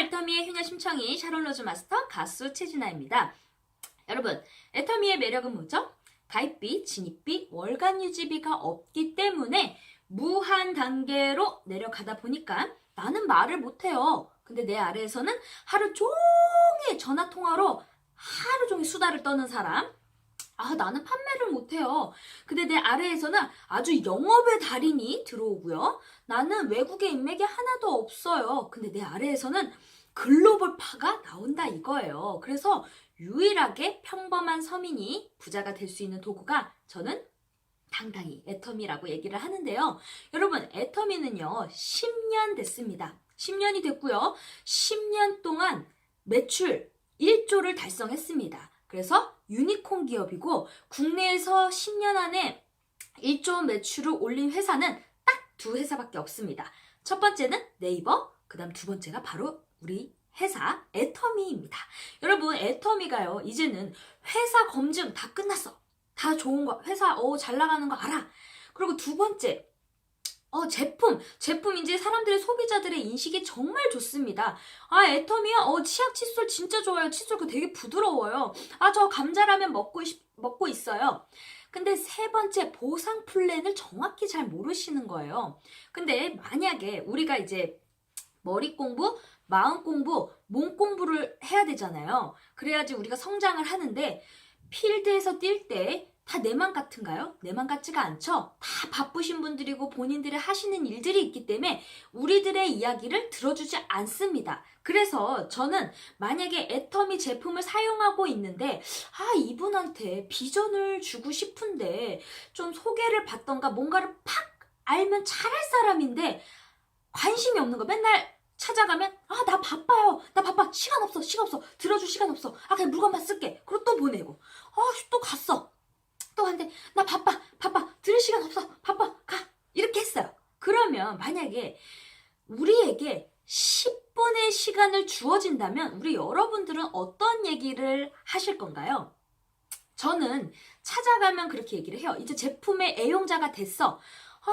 애터미의 효녀 심청이 샤론로즈 마스터 가수 최진아입니다. 여러분, 애터미의 매력은 뭐죠? 가입비, 진입비, 월간 유지비가 없기 때문에 무한 단계로 내려가다 보니까 나는 말을 못해요. 근데 내 아래에서는 하루 종일 전화통화로 하루 종일 수다를 떠는 사람. 나는 판매를 못해요. 근데 내 아래에서는 아주 영업의 달인이 들어오고요. 나는 외국의 인맥이 하나도 없어요. 근데 내 아래에서는 글로벌파가 나온다 이거예요. 그래서 유일하게 평범한 서민이 부자가 될 수 있는 도구가 저는 당당히 애터미라고 얘기를 하는데요. 여러분, 애터미는요 10년 됐습니다. 10년이 됐고요. 10년 동안 매출 1조를 달성했습니다. 그래서 유니콘 기업이고 국내에서 10년 안에 1조 매출을 올린 회사는 딱 두 회사밖에 없습니다. 첫 번째는 네이버, 그 다음 두 번째가 바로 우리 회사 애터미입니다. 여러분, 애터미가요 이제는 회사 검증 다 끝났어. 다 좋은 거, 회사 잘 나가는 거 알아. 그리고 두 번째, 제품 이제 사람들의 소비자들의 인식이 정말 좋습니다. 애터미요? 치약 칫솔 진짜 좋아요. 칫솔 그 되게 부드러워요. 저 감자라면 먹고 있어요. 근데 세 번째, 보상 플랜을 정확히 잘 모르시는 거예요. 근데 만약에 우리가 이제 머리 공부, 마음 공부, 몸 공부를 해야 되잖아요. 그래야지 우리가 성장을 하는데 필드에서 뛸 때 다 내 맘 같은가요? 내 맘 같지가 않죠? 다 바쁘신 분들이고 본인들의 하시는 일들이 있기 때문에 우리들의 이야기를 들어주지 않습니다. 그래서 저는 만약에 애터미 제품을 사용하고 있는데 이분한테 비전을 주고 싶은데 좀 소개를 받던가 뭔가를 팍 알면 잘할 사람인데 관심이 없는 거. 맨날 찾아가면 나 바빠요. 나 바빠. 시간 없어. 들어줄 시간 없어. 그냥 물건만 쓸게. 그리고 또 보내고. 또 갔어. 또 한대. 나 바빠. 들을 시간 없어. 바빠. 가. 이렇게 했어요. 그러면 만약에 우리에게 10분의 시간을 주어진다면 우리 여러분들은 어떤 얘기를 하실 건가요? 저는 찾아가면 그렇게 얘기를 해요. 이제 제품의 애용자가 됐어.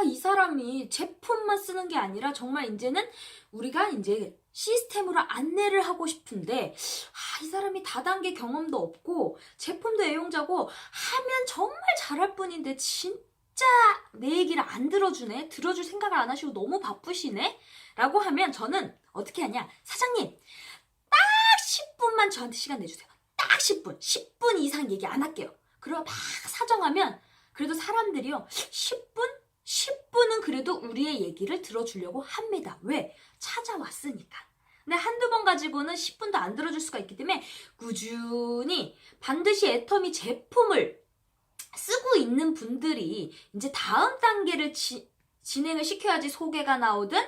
이 사람이 제품만 쓰는 게 아니라 정말 이제는 우리가 이제 시스템으로 안내를 하고 싶은데 이 사람이 다단계 경험도 없고 제품도 애용자고 하면 정말 잘할 뿐인데 진짜 내 얘기를 안 들어주네. 들어줄 생각을 안 하시고 너무 바쁘시네 라고 하면 저는 어떻게 하냐. 사장님 딱 10분만 저한테 시간 내주세요. 딱 10분 이상 얘기 안 할게요. 그리고 막 사정하면 그래도 사람들이요 10분은 그래도 우리의 얘기를 들어주려고 합니다. 왜? 찾아왔으니까. 근데 한두 번 가지고는 10분도 안 들어줄 수가 있기 때문에 꾸준히 반드시 애터미 제품을 쓰고 있는 분들이 이제 다음 단계를 진행을 시켜야지 소개가 나오든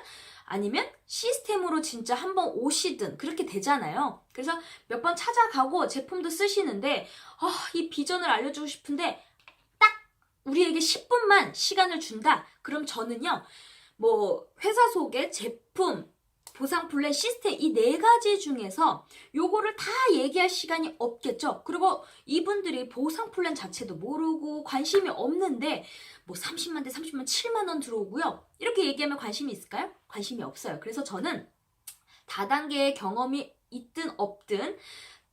아니면 시스템으로 진짜 한번 오시든 그렇게 되잖아요. 그래서 몇 번 찾아가고 제품도 쓰시는데 이 비전을 알려주고 싶은데 우리에게 10분만 시간을 준다. 그럼 저는요, 회사 소개, 제품, 보상 플랜, 시스템 이 네 가지 중에서 요거를 다 얘기할 시간이 없겠죠. 그리고 이분들이 보상 플랜 자체도 모르고 관심이 없는데 30만 대 30만 7만 원 들어오고요. 이렇게 얘기하면 관심이 있을까요? 관심이 없어요. 그래서 저는 다단계의 경험이 있든 없든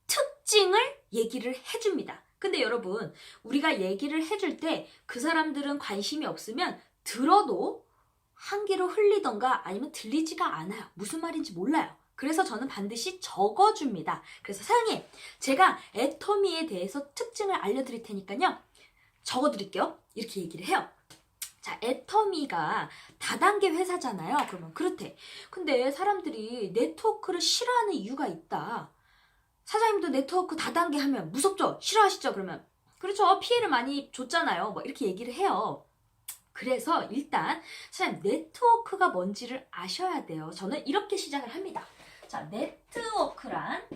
특징을 얘기를 해줍니다. 근데 여러분, 우리가 얘기를 해줄 때 그 사람들은 관심이 없으면 들어도 한 귀로 흘리던가 아니면 들리지가 않아요. 무슨 말인지 몰라요. 그래서 저는 반드시 적어줍니다. 그래서 사장님, 제가 애터미에 대해서 특징을 알려드릴 테니까요. 적어드릴게요. 이렇게 얘기를 해요. 자, 애터미가 다단계 회사잖아요. 그러면 그렇대. 근데 사람들이 네트워크를 싫어하는 이유가 있다. 사장님도 네트워크 다단계 하면 무섭죠? 싫어하시죠? 그러면 그렇죠. 피해를 많이 줬잖아요. 이렇게 얘기를 해요. 그래서 일단 사장님 네트워크가 뭔지를 아셔야 돼요. 저는 이렇게 시작을 합니다. 자, 네트워크란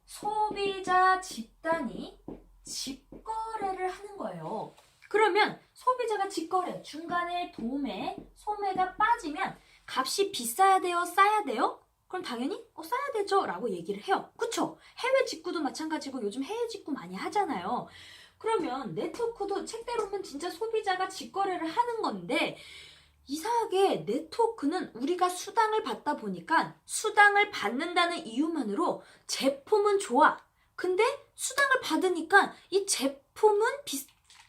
소비자 집단이 직거래를 하는 거예요. 그러면 소비자가 직거래, 중간에 도매, 소매가 빠지면 값이 비싸야 돼요? 싸야 돼요? 그럼 당연히 싸야 되죠 라고 얘기를 해요. 그쵸? 해외 직구도 마찬가지고 요즘 해외 직구 많이 하잖아요. 그러면 네트워크도 책대로 보면 진짜 소비자가 직거래를 하는 건데 이상하게 네트워크는 우리가 수당을 받다 보니까 수당을 받는다는 이유만으로 제품은 좋아. 근데 수당을 받으니까 이 제품은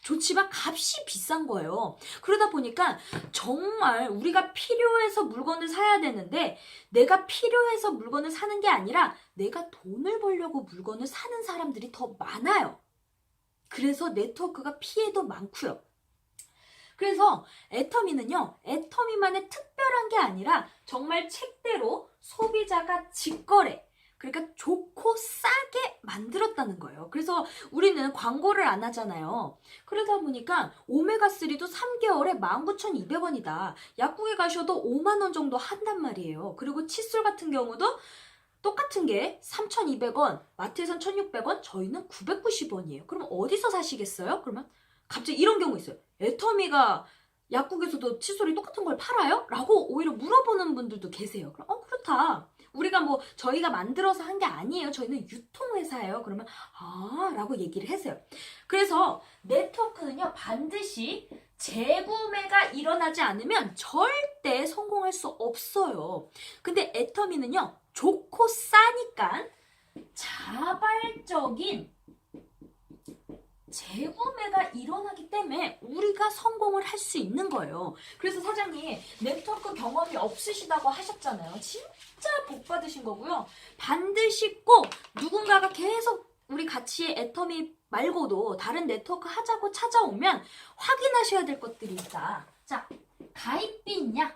좋지만 값이 비싼 거예요. 그러다 보니까 정말 우리가 필요해서 물건을 사야 되는데 내가 필요해서 물건을 사는 게 아니라 내가 돈을 벌려고 물건을 사는 사람들이 더 많아요. 그래서 네트워크가 피해도 많고요. 그래서 애터미는요, 애터미만의 특별한 게 아니라 정말 책대로 소비자가 직거래, 그러니까 좋고 싸게 만들었다는 거예요. 그래서 우리는 광고를 안 하잖아요. 그러다 보니까 오메가3도 3개월에 19,200원이다. 약국에 가셔도 5만 원 정도 한단 말이에요. 그리고 칫솔 같은 경우도 똑같은 게 3,200원, 마트에선 1,600원, 저희는 990원이에요. 그럼 어디서 사시겠어요? 그러면 갑자기 이런 경우 있어요. 애터미가 약국에서도 칫솔이 똑같은 걸 팔아요? 라고 오히려 물어보는 분들도 계세요. 그럼 그렇다. 우리가 저희가 만들어서 한 게 아니에요. 저희는 유통회사예요. 그러면 라고 얘기를 했어요. 그래서 네트워크는요, 반드시 재구매가 일어나지 않으면 절대 성공할 수 없어요. 근데 애터미는요, 좋고 싸니까 자발적인 재구매가 일어나기 때문에 우리가 성공을 할 수 있는 거예요. 그래서 사장님, 네트워크 경험이 없으시다고 하셨잖아요. 진짜 복 받으신 거고요. 반드시 꼭 누군가가 계속 우리 같이 애터미 말고도 다른 네트워크 하자고 찾아오면 확인하셔야 될 것들이 있다. 자, 가입비 있냐?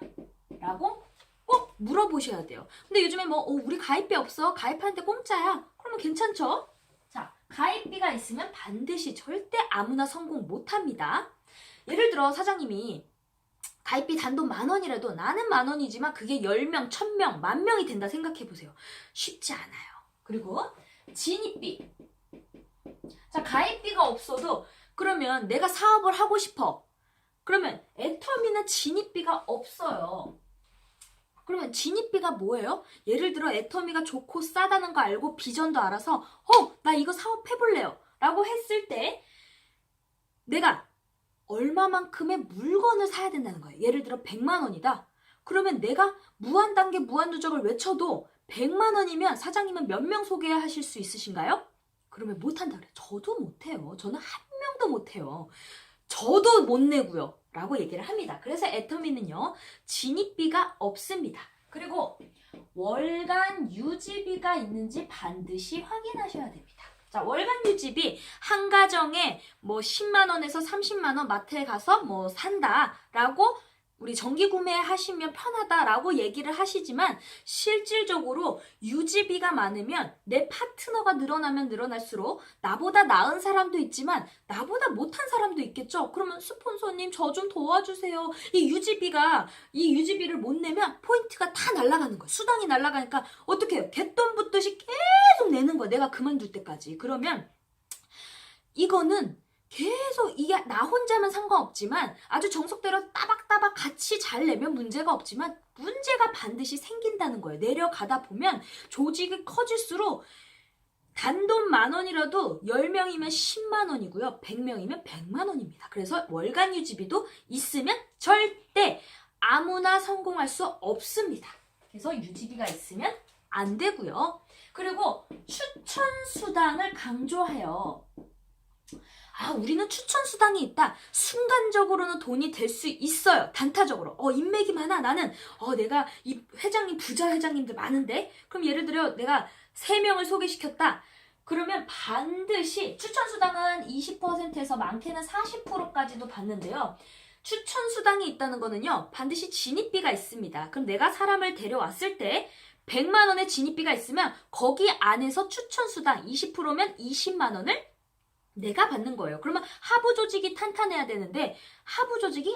라고 꼭 물어보셔야 돼요. 근데 요즘에 우리 가입비 없어. 가입하는데 공짜야. 그러면 괜찮죠? 자, 가입비가 있으면 반드시 절대 아무나 성공 못합니다. 예를 들어 사장님이 가입비 단돈 10,000원이라도 나는 10,000원이지만 그게 10명, 1,000명, 10,000명이 된다 생각해보세요. 쉽지 않아요. 그리고 진입비. 자, 가입비가 없어도 그러면 내가 사업을 하고 싶어. 그러면 애터미는 진입비가 없어요. 그러면 진입비가 뭐예요? 예를 들어 애터미가 좋고 싸다는 거 알고 비전도 알아서 나 이거 사업해볼래요 라고 했을 때 내가 얼마만큼의 물건을 사야 된다는 거예요. 예를 들어 100만 원이다. 그러면 내가 무한단계 무한누적을 외쳐도 100만 원이면 사장님은 몇 명 소개하실 수 있으신가요? 그러면 못한다 그래요. 저도 못해요. 저는 한 명도 못해요. 저도 못 내고요. 라고 얘기를 합니다. 그래서 애터미는요, 진입비가 없습니다. 그리고 월간 유지비가 있는지 반드시 확인하셔야 됩니다. 자, 월간 유지비 한 가정에 10만 원에서 30만 원 마트에 가서 산다라고 우리 정기 구매하시면 편하다라고 얘기를 하시지만 실질적으로 유지비가 많으면 내 파트너가 늘어나면 늘어날수록 나보다 나은 사람도 있지만 나보다 못한 사람도 있겠죠. 그러면 스폰서님 저 좀 도와주세요. 이 유지비를 못 내면 포인트가 다 날아가는 거예요. 수당이 날아가니까 어떻게 해요? 개돈 붙듯이 계속 내는 거예요. 내가 그만둘 때까지. 그러면 이거는 계속 이게 나 혼자만 상관없지만 아주 정석대로 따박따박 같이 잘 내면 문제가 없지만 문제가 반드시 생긴다는 거예요. 내려가다 보면 조직이 커질수록 단돈 10,000원이라도 10명이면 10만 원이고요. 100명이면 100만 원입니다. 그래서 월간 유지비도 있으면 절대 아무나 성공할 수 없습니다. 그래서 유지비가 있으면 안 되고요. 그리고 추천 수당을 강조해요. 우리는 추천 수당이 있다. 순간적으로는 돈이 될 수 있어요. 단타적으로. 인맥이 많아. 나는 내가 이 회장님, 부자 회장님들 많은데. 그럼 예를 들어 내가 3명을 소개시켰다. 그러면 반드시 추천 수당은 20%에서 많게는 40%까지도 받는데요. 추천 수당이 있다는 거는요, 반드시 진입비가 있습니다. 그럼 내가 사람을 데려왔을 때 100만 원의 진입비가 있으면 거기 안에서 추천 수당 20%면 20만 원을 내가 받는 거예요. 그러면 하부 조직이 탄탄해야 되는데 하부 조직이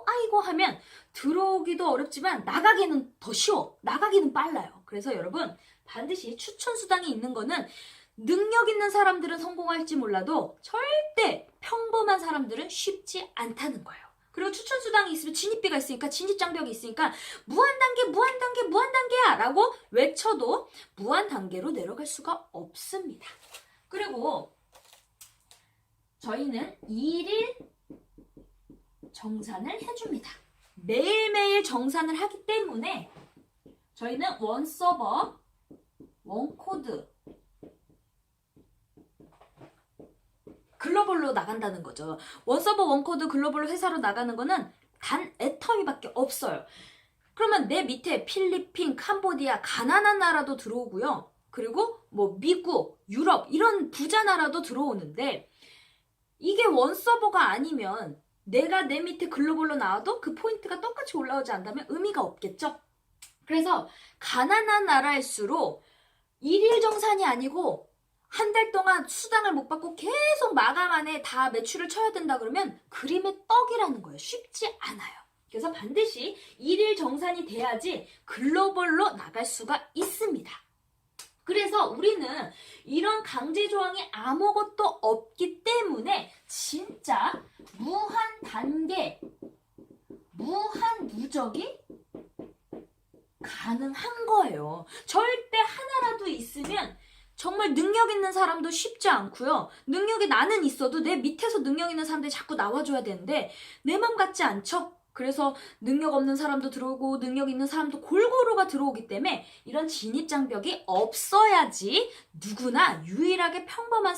아이고 하면 들어오기도 어렵지만 나가기는 더 쉬워. 나가기는 빨라요. 그래서 여러분 반드시 추천 수당이 있는 거는 능력 있는 사람들은 성공할지 몰라도 절대 평범한 사람들은 쉽지 않다는 거예요. 그리고 추천 수당이 있으면 진입비가 있으니까 진입장벽이 있으니까 무한단계야 라고 외쳐도 무한단계로 내려갈 수가 없습니다. 그리고 저희는 1일 정산을 해줍니다. 매일매일 정산을 하기 때문에 저희는 원 서버, 원 코드, 글로벌로 나간다는 거죠. 원 서버, 원 코드, 글로벌로 회사로 나가는 거는 단 애터미밖에 없어요. 그러면 내 밑에 필리핀, 캄보디아, 가난한 나라도 들어오고요. 그리고 뭐 미국, 유럽 이런 부자 나라도 들어오는데 이게 원 서버가 아니면 내가 내 밑에 글로벌로 나와도 그 포인트가 똑같이 올라오지 않다면 의미가 없겠죠? 그래서 가난한 나라일수록 일일 정산이 아니고 한 달 동안 수당을 못 받고 계속 마감 안에 다 매출을 쳐야 된다 그러면 그림의 떡이라는 거예요. 쉽지 않아요. 그래서 반드시 일일 정산이 돼야지 글로벌로 나갈 수가 있습니다. 그래서 우리는 이런 강제 조항이 아무것도 없기 때문에 진짜 무한 단계, 무한 누적이 가능한 거예요. 절대 하나라도 있으면 정말 능력 있는 사람도 쉽지 않고요. 능력이 나는 있어도 내 밑에서 능력 있는 사람들이 자꾸 나와줘야 되는데 내 맘 같지 않죠? 그래서 능력 없는 사람도 들어오고 능력 있는 사람도 골고루가 들어오기 때문에 이런 진입장벽이 없어야지 누구나 유일하게 평범한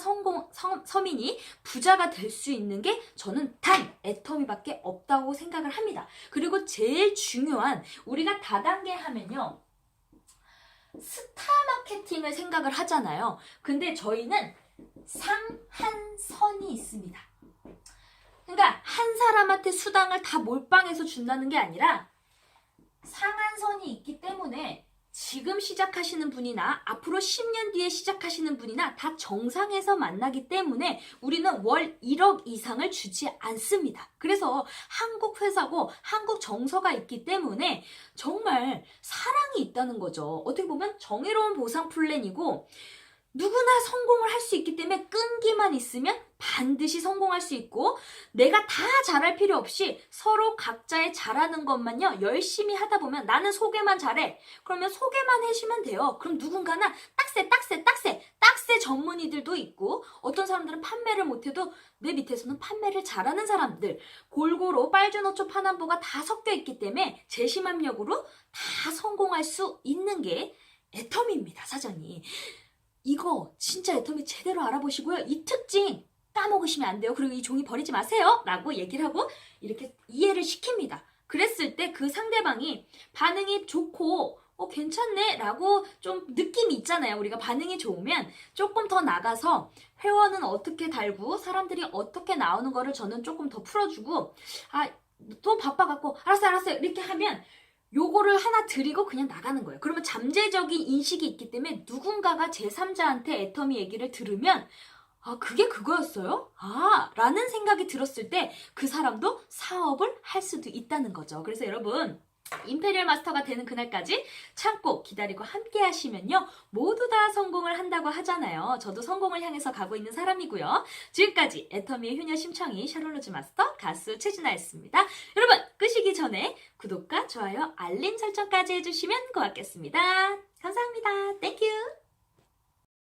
서민이 부자가 될 수 있는 게 저는 단 애터미밖에 없다고 생각을 합니다. 그리고 제일 중요한 우리가 다단계 하면요. 스타 마케팅을 생각을 하잖아요. 근데 저희는 상한선이 있습니다. 그러니까 한 사람한테 수당을 다 몰빵해서 준다는 게 아니라 상한선이 있기 때문에 지금 시작하시는 분이나 앞으로 10년 뒤에 시작하시는 분이나 다 정상에서 만나기 때문에 우리는 월 1억 이상을 주지 않습니다. 그래서 한국 회사고 한국 정서가 있기 때문에 정말 사랑이 있다는 거죠. 어떻게 보면 정의로운 보상 플랜이고 누구나 성공을 할 수 있기 때문에 끈기만 있으면 반드시 성공할 수 있고 내가 다 잘할 필요 없이 서로 각자의 잘하는 것만요 열심히 하다 보면 나는 소개만 잘해 그러면 소개만 해주면 돼요. 그럼 누군가나 딱세 전문의들도 있고 어떤 사람들은 판매를 못해도 내 밑에서는 판매를 잘하는 사람들 골고루 빨주노초 파남보가 다 섞여 있기 때문에 재심합력으로 다 성공할 수 있는 게 애터미입니다. 사장님 이거 진짜 애터미 제대로 알아보시고요. 이 특징 까먹으시면 안 돼요. 그리고 이 종이 버리지 마세요. 라고 얘기를 하고 이렇게 이해를 시킵니다. 그랬을 때 그 상대방이 반응이 좋고 괜찮네 라고 좀 느낌이 있잖아요. 우리가 반응이 좋으면 조금 더 나가서 회원은 어떻게 달고 사람들이 어떻게 나오는 거를 저는 조금 더 풀어주고 또 바빠갖고 알았어요 이렇게 하면 요거를 하나 드리고 그냥 나가는 거예요. 그러면 잠재적인 인식이 있기 때문에 누군가가 제3자한테 애터미 얘기를 들으면 그게 그거였어요? 라는 생각이 들었을 때 그 사람도 사업을 할 수도 있다는 거죠. 그래서 여러분 임페리얼 마스터가 되는 그날까지 참고 기다리고 함께 하시면요 모두 다 성공을 한다고 하잖아요. 저도 성공을 향해서 가고 있는 사람이고요. 지금까지 애터미의 효녀 심청이 샤롤로즈 마스터 가수 최진아였습니다. 여러분 끄시기 전에 구독과 좋아요 알림 설정까지 해주시면 고맙겠습니다. 감사합니다. 땡큐.